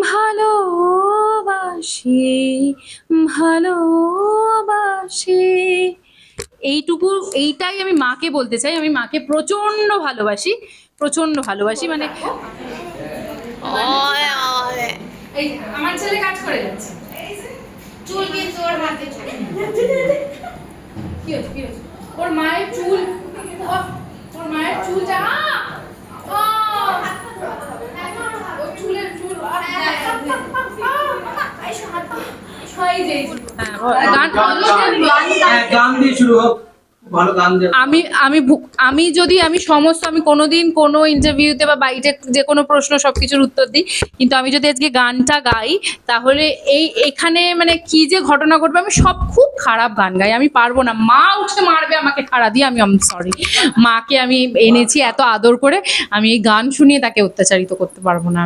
ভালোবাসি ভালোবাসি এইটুকু, এইটাই আমি মাকে বলতে চাই। আমি মাকে প্রচন্ড ভালোবাসি, প্রচন্ড ভালোবাসি। মানে এই আমার ছেলে কাজ করে যাচ্ছে, চুল কিন্তু ওর হাতে চুল, কি হচ্ছে কি হচ্ছে ওর মায়ের চুল, ওর মায়ের চুল যা ওর চুলের চুল গান দিয়ে শুরু হোক, ভালো গান দিয়ে। আমি যদি আমি সমস্ত আমি কোনোদিন কোনো ইন্টারভিউতে বা বাইরে যে কোনো প্রশ্ন সবকিছুর উত্তর দিই, কিন্তু আমি যদি আজকে গানটা গাই তাহলে এখানে মানে কি যে ঘটনা ঘটবে। আমি সব খুব খারাপ গান গাই, আমি পারবো না। মা উঠে মারবে আমাকে খাড়া দিয়ে, আমি সরি। মাকে আমি এনেছি এত আদর করে, আমি এই গান শুনিয়ে তাকে অত্যাচারিত করতে পারবো না।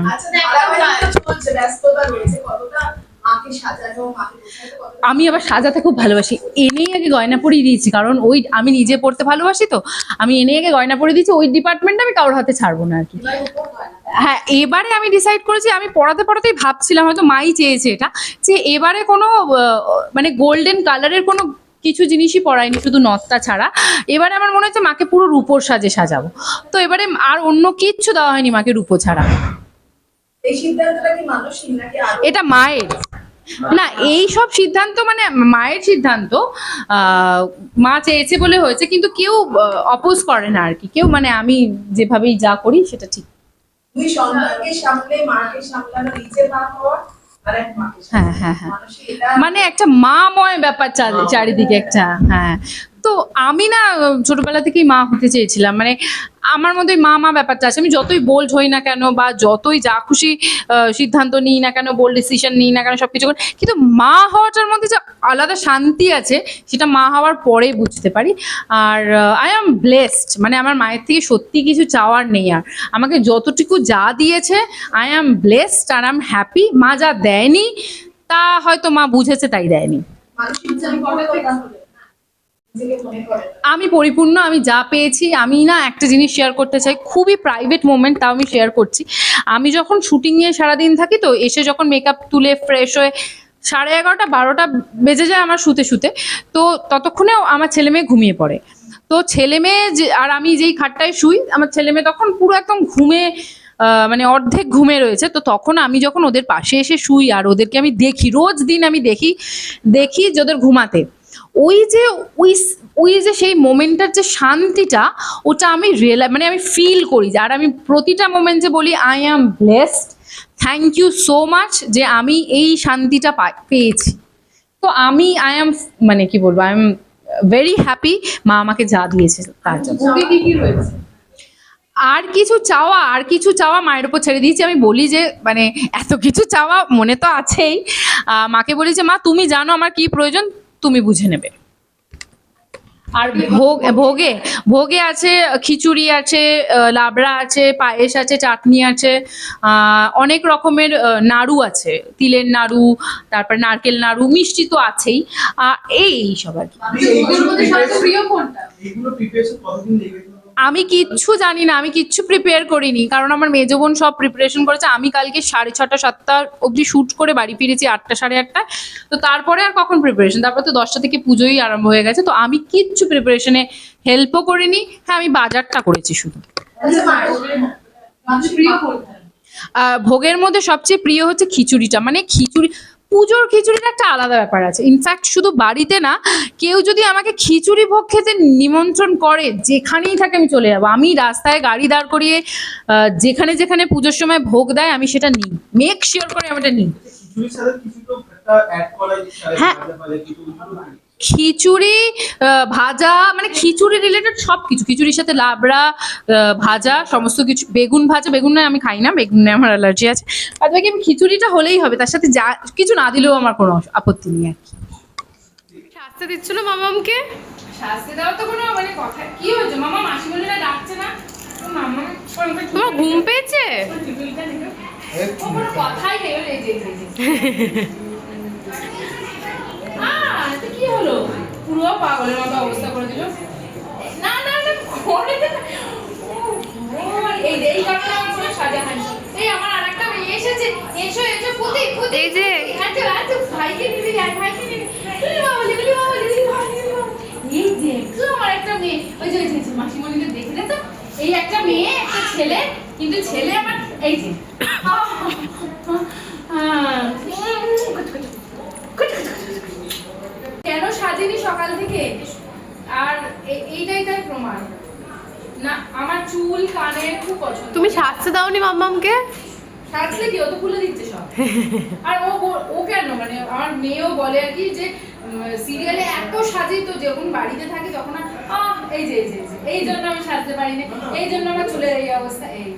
আমি আবার সাজাতে খুব ভালোবাসি, এনেই আগে গয়না পরিয়ে দিয়েছি, কারণ ওই আমি নিজে পড়তে ভালোবাসি, তো আমি এনেই আগে গয়না পরিয়ে দিয়েছি। ওই ডিপার্টমেন্টে আমি কারোর হাতে ছাড়বো না আর কি। হ্যাঁ, এবারে আমি ডিসাইড করেছি, আমি পড়াতে পড়াতেই ভাবছিলাম, হয়তো মাই চেয়েছে এটা, যে এবারে কোনো মানে গোল্ডেন কালারের কোনো কিছু জিনিসই পরাইনি, শুধু নথটা ছাড়া। এবারে আমার মনে হচ্ছে মাকে পুরো রূপোর সাজে সাজাবো, তো এবারে আর অন্য কিচ্ছু দেওয়া হয়নি মাকে রূপো ছাড়া। এটা মায়ের না, এই সব সিদ্ধান্ত মানে মায়ের সিদ্ধান্ত। মা চেয়েছে বলে হয়েছে, কিন্তু কেউ অপোজ করে না আর কি, কেউ মানে আমি যেভাবেই যা করি সেটা ঠিক। হ্যাঁ হ্যাঁ হ্যাঁ, মানে একটা মাময় ব্যাপার চারিদিকে একটা। হ্যাঁ, তো আমি না ছোটবেলা থেকেই মা হতে চেয়েছিলাম, মানে আমার মধ্যে মা মা ব্যাপারটা আছে। আমি যতই বোল্ড হই না কেন বা যতই যা খুশি সিদ্ধান্ত নিই না কেন, বোল্ড ডিসিশন নিই না কেন, সবকিছু করি, কিন্তু মা হওয়াটার মধ্যে যে আলাদা শান্তি আছে সেটা মা হওয়ার পরেই বুঝতে পারি। আর আই এম ব্লেসড, মানে আমার মায়ের থেকে সত্যি কিছু চাওয়ার নেই। আর আমাকে যতটুকু যা দিয়েছে আই এম ব্লেসড আর আই এম হ্যাপি। মা যা দেয়নি তা হয়তো মা বুঝেছে তাই দেয়নি। আমি পরিপূর্ণ, আমি যা পেয়েছি। আমি না একটা জিনিস শেয়ার করতে চাই, খুবই প্রাইভেট মোমেন্ট, তাও আমি শেয়ার করছি। আমি যখন শুটিং নিয়ে সারাদিন থাকি, তো এসে যখন মেকআপ তুলে ফ্রেশ হয়ে 11:30 12টা বেজে যায় আমার শুতে শুতে, তো ততক্ষণে আমার ছেলে মেয়ে ঘুমিয়ে পড়ে। তো ছেলে মেয়ে আর আমি যেই খাটটায় শুই, আমার ছেলে মেয়ে তখন পুরো একদম ঘুমে মানে অর্ধেক ঘুমে রয়েছে। তো তখন আমি যখন ওদের পাশে এসে শুই আর ওদেরকে আমি দেখি, রোজ দিন আমি দেখি যে ওদের ঘুমাতে, ওই যে ওই যে সেই মোমেন্টটার যে শান্তিটা, ওটা আমি মানে আমি ফিল করি। আর আমি প্রতিটা মোমেন্টে বলি I am blessed, thank you so much যে আমি এই শান্তিটা পেয়েছি। তো আই অ্যাম মানে কি বলবো, আই এম ভেরি হ্যাপি মা আমাকে যা দিয়েছে তার জন্য। আর কিছু চাওয়া মায়ের উপর ছেড়ে দিয়েছি। আমি বলি যে মানে এত কিছু চাওয়া মনে তো আছেই, মাকে বলি যে মা তুমি জানো আমার কি প্রয়োজন, তুমি বুঝে নেবে। আর ভোগে আছে খিচুড়ি আছে, লাবড়া আছে, পায়েস আছে, চাটনি আছে, অনেক রকমের নাড়ু আছে, তিলের নাড়ু, তারপর নারকেল নাড়ু, মিষ্টি তো আছেই। এই সব আর কি। আমি কিচ্ছু জানি না, আমি কিচ্ছু প্রিপেয়ার করিনি, কারণ আমার মেজো বোন সব প্রিপারেশন করেছে। আমি কালকে 6:30 7টা অবধি শুট করে বাড়ি ফিরেছি 8টা 8:30। তো তারপরে আর কখন প্রিপারেশন, তারপর তো 10টা থেকে পুজোই আরম্ভ হয়ে গেছে। তো আমি কিচ্ছু প্রিপারেশনে হেল্পও করিনি। হ্যাঁ, আমি বাজারটা করেছি শুধু। ভোগের মধ্যে সবচেয়ে প্রিয় হচ্ছে খিচুড়িটা। মানে পুজোর খিচুড়িটা একটা আলাদা ব্যাপার আছে। ইনফ্যাক্ট শুধু বাড়িতে না, কেউ যদি আমাকে খিচুড়ি ভোগ খেতে নিমন্ত্রণ করে, যেখানেই থাকে আমি চলে যাবো। আমি রাস্তায় গাড়ি দাঁড় করিয়ে যেখানে যেখানে পুজোর সময় ভোগ দেয় আমি সেটা নিই, মেক শিওর করে আমি এটা নিই। হ্যাঁ, খিচুড়ি ভাজা, মানে খিচুড়ি রিলেটেড সবকিছু, খিচুড়ির সাথে লাবড়া ভাজা, সমস্ত কিছু, বেগুন ভাজা, বেগুন নয় আমি খাই না, বেগুন নয় আমার অ্যালার্জি আছে। আর বাকি আমি খিচুড়িটা হলেই হবে, তার সাথে যা কিছু না দিলেও আমার কোনো আপত্তি নেই আর কি। শাস্তি দিচ্ছিল মামামকে, শাস্তি দেওয়া তো কোনো মানে কথা, কি হয়েছে মামা, মাসিমণিরা ডাকছে না, তোমার ঘুম পেয়েছে? কোনো কথাই নেই। কি হলো, পুরো পাগলের মতো অবস্থা করে দিল। না না না, এই কারণে আমার কোনো সাজা হয়নি। এই আমার আরেকটা মেয়ে এসেছে, এসো এসো পুতি পুতি এই যে। আচ্ছা আচ্ছা ভাইকে নিবি আর ভাইকে নিবি লিলি বাবা লিলি বাবা লিলি বাবা লিলি বাবা। এই দেখো আমার একটা মেয়ে ওই যে মাসিমণিকে দেখলে তো এই একটা মেয়ে একটা ছেলে কিন্তু ছেলে আমার এই যে কেন সাজিনি সকাল থেকে আর এইটাই তার প্রমাণ না আমার চুল কানের খুব পছন্দ তুমি সাজতে দাওনি মাম্মামকে? সাজলে কি ও তো খুলে দিচ্ছে সব আর ও কেন মানে আমার মেয়েও বলে আর কি যে সিরিয়ালে এত সাজি তো যখন বাড়িতে থাকি তখন এই যে এই জন্য আমি সাজতে পারি না এই জন্য আমার চুলের এই অবস্থা এই